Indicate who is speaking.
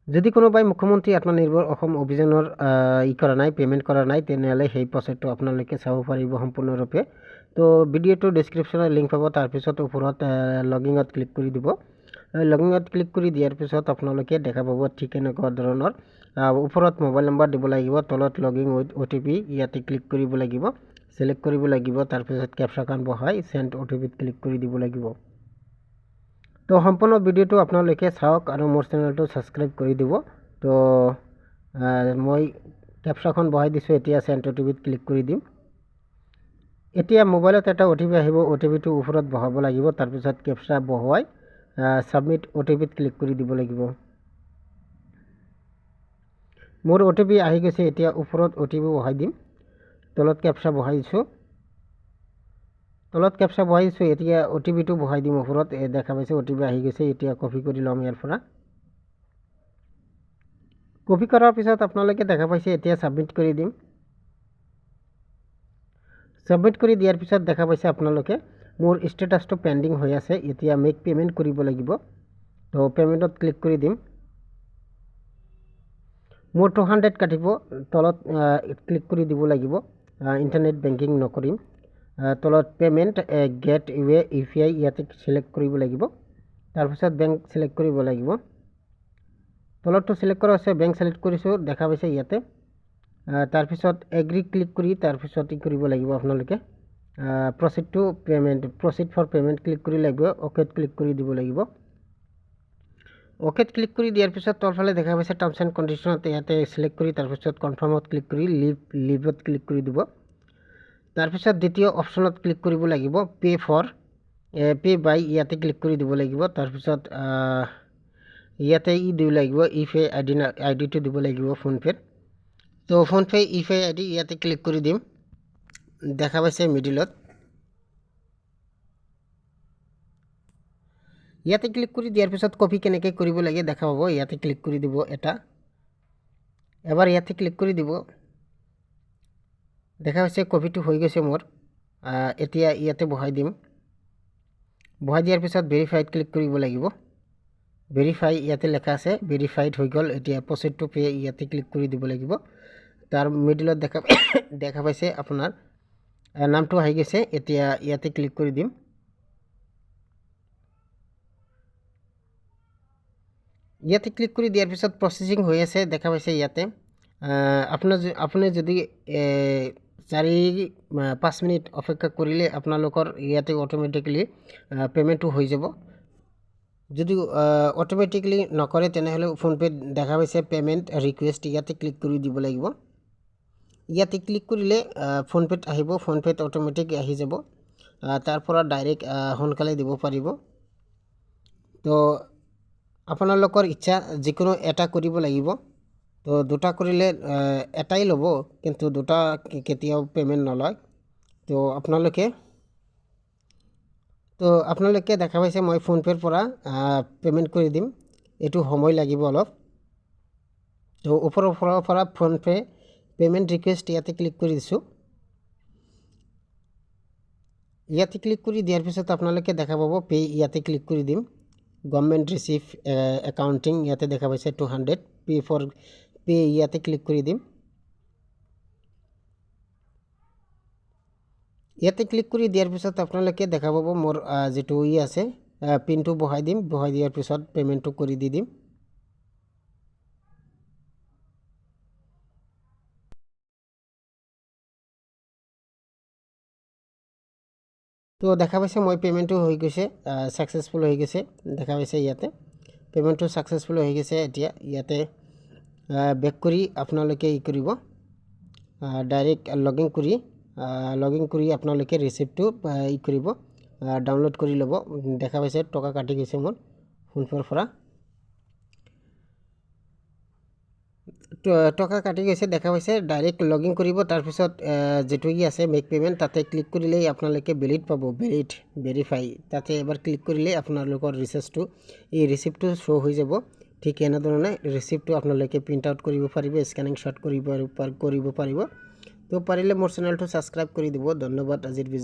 Speaker 1: যদি কোনোবাই মুখ্যমন্ত্ৰী আত্মনিৰ্ভৰ অসম অভিযানৰ কৰা নাই পে'মেণ্ট কৰা নাই তেনেহ'লে সেই প্ৰচেছটো আপোনালোকে চাব পাৰিব সম্পূৰ্ণৰূপে। তো ভিডিঅ'টো ডেছক্ৰিপশ্যনত লিংক পাব, তাৰপিছত ওপৰত লগিঙত ক্লিক কৰি দিব। লগিঙত ক্লিক কৰি দিয়াৰ পিছত আপোনালোকে দেখা পাব ঠিক এনেকুৱা ধৰণৰ ওপৰত মোবাইল নম্বৰ দিব লাগিব, তলত লগিং উইথ OTP ইয়াতে ক্লিক কৰিব লাগিব, ছিলেক্ট কৰিব লাগিব, তাৰপিছত কেপচাখন বহাই চেণ্ড OTPত ক্লিক কৰি দিব লাগিব। তো সম্পূৰ্ণ ভিডিঅ'টো আপোনালোকে চাওক আৰু মোৰ চেনেলটো ছাবস্ক্ৰাইব কৰি দিব। তো মই কেপচাখন বহাই দিছোঁ, এতিয়া চেণ্ড OTPত ক্লিক কৰি দিম। এতিয়া মোবাইলত এটা OTP আহিব, OTPটো ওপৰত বহাব লাগিব, তাৰপিছত কেপচা বহুৱাই ছাবমিট OTPত ক্লিক কৰি দিব লাগিব। মোৰ OTP আহি গৈছে, এতিয়া ওপৰত OTP বহাই দিম, তলত কেপচা বহাই দিছোঁ, এতিয়া OTPটো বহাই দিম ওপৰত। দেখা পাইছে OTP আহি গৈছে, এতিয়া কপি কৰি ল'ম ইয়াৰ পৰা। কপি কৰাৰ পিছত আপোনালোকে দেখা পাইছে এতিয়া ছাবমিট কৰি দিম। ছাবমিট কৰি দিয়াৰ পিছত দেখা পাইছে আপোনালোকে মোৰ ষ্টেটাছটো পেণ্ডিং হৈ আছে, এতিয়া মেক পে'মেণ্ট কৰিব লাগিব। তো পে'মেণ্টত ক্লিক কৰি দিম। মোৰ 200 কাটিব, তলত ক্লিক কৰি দিব লাগিব, ইণ্টাৰনেট বেংকিং নকৰিম। তলত পে'মেণ্ট গেট ৱে UPI ইয়াতে ছিলেক্ট কৰিব লাগিব, তাৰপিছত বেংক ছিলেক্ট কৰিব লাগিব। তলতটো ছিলেক্ট কৰা আছে, বেংক ছিলেক্ট কৰিছোঁ, দেখা পাইছে ইয়াতে। তাৰপিছত এগ্ৰি ক্লিক কৰি তাৰপিছত কৰিব লাগিব আপোনালোকে প্ৰচিড ফৰ পে'মেণ্ট ক্লিক কৰি লাগিব, অ'কেত ক্লিক কৰি দিব লাগিব। অ'কেত ক্লিক কৰি দিয়াৰ পিছত তলফালে দেখা পাইছে টাৰ্মছ এণ্ড কণ্ডিশ্যনত ইয়াতে ছিলেক্ট কৰি তাৰপিছত কনফাৰ্মত ক্লিক কৰি লিভত ক্লিক কৰি দিব। তাৰপিছত দ্বিতীয় অপশ্যনত ক্লিক কৰিব লাগিব, পে' বাই ইয়াতে ক্লিক কৰি দিব লাগিব। তাৰপিছত ইয়াতে দিব লাগিব UPI আইডিটো দিব লাগিব ফোনপে'ৰ। তো ফোনপে' UPI ID ইয়াতে ক্লিক কৰি দিম, দেখা পাইছে মিডিলত। ইয়াতে ক্লিক কৰি দিয়াৰ পিছত কপি কেনেকৈ কৰিব লাগে দেখা পাব, ইয়াতে ক্লিক কৰি দিব এবাৰ ইয়াতে ক্লিক কৰি দিব। দেখা পাইছে কপিটো হৈ গৈছে মোৰ। এতিয়া ইয়াতে বহাই দিম, বহাই দিয়াৰ পিছত ভেৰিফাইড ক্লিক কৰিব লাগিব। ভেৰিফাই ইয়াতে লেখা আছে, ভেৰিফাইড হৈ গ'ল। এতিয়া প্ৰচিড টু পে' ইয়াতে ক্লিক কৰি দিব লাগিব। তাৰ মিডিলত দেখা পাইছে আপোনাৰ নামটো আহি গৈছে, এতিয়া ইয়াতে ক্লিক কৰি দিম। ইয়াতে ক্লিক কৰি দিয়াৰ পিছত প্ৰচেছিং হৈ আছে, দেখা পাইছে ইয়াতে। আপুনি যদি 4-5 মিনিট অপেক্ষা কৰিলে আপোনালোকৰ ইয়াতে অট'মেটিকেলি পে'মেণ্টটো হৈ যাব। যদি অট'মেটিকেলি নকৰে তেনেহ'লে ফোনপে'ত দেখা পাইছে পে'মেণ্ট ৰিকুৱেষ্ট, ইয়াতে ক্লিক কৰি দিব লাগিব। ইয়াতে ক্লিক কৰিলে ফোনপে'ত আহিব, ফোনপে'ত অট'মেটিক আহি যাব, তাৰ পৰা ডাইৰেক্ট সোনকালে দিব পাৰিব। তো আপোনালোকৰ ইচ্ছা, যিকোনো এটা কৰিব লাগিব। তো দুটা কৰিলে এটাই ল'ব, কিন্তু দুটা কেতিয়াও পে'মেণ্ট নলয়। তো আপোনালোকে দেখা পাইছে মই ফোনপে'ৰ পৰা পে'মেণ্ট কৰি দিম, এইটো সময় লাগিব অলপ। তো ওপৰৰ পৰা ফোনপে' পে'মেণ্ট ৰিকুৱেষ্ট ইয়াতে ক্লিক কৰি দিছোঁ। ইয়াতে ক্লিক কৰি দিয়াৰ পিছত আপোনালোকে দেখা পাব পে' ইয়াতে ক্লিক কৰি দিম। গভৰ্ণমেণ্ট ৰিচিভ একাউণ্টিং ইয়াতে দেখা পাইছে 200, পে' ইয়াতে ক্লিক কৰি দিম। ইয়াতে ক্লিক কৰি দিয়াৰ পিছত আপোনালোকে দেখা পাব মোৰ যিটো আছে পিনটো বহাই দিম, বহাই দিয়াৰ পিছত পে'মেণ্টটো কৰি দি দিম। তো দেখা পাইছে মই পে'মেণ্টটো হৈ গৈছে, ছাকচেছফুল হৈ গৈছে, দেখা পাইছে ইয়াতে পে'মেণ্টটো ছাকচেছফুল হৈ গৈছে। এতিয়া ইয়াতে বেক কৰি আপোনালোকে কৰিব, ডাইৰেক্ট লগিং কৰি আপোনালোকে ৰিচিপ্টটো কৰিব, ডাউনলোড কৰি ল'ব। দেখা পাইছে টকা কাটি গৈছে মোৰ ফোনপে'ৰ পৰা, টকা কাটি গৈছে, দেখা পাইছে। ডাইৰেক্ট লগিং কৰিব, তাৰপিছত যিটো আছে মেক পে'মেণ্ট তাতে ক্লিক কৰিলেই আপোনালোকে ভেলিড পাব, ভেৰিফাই তাতে এবাৰ ক্লিক কৰিলেই আপোনালোকৰ এই ৰিচিপ্টটো শ্ব' হৈ যাব। ঠিক এনেধৰণে ৰিচিপ্টটো আপোনালোকে প্ৰিণ্ট আউট কৰিব পাৰিব, স্কেনিং শ্বট কৰিব পাৰিব। তো পাৰিলে মোৰ চেনেলটো ছাবস্ক্ৰাইব কৰি দিব। ধন্যবাদ আজিৰ ভিডিঅ'।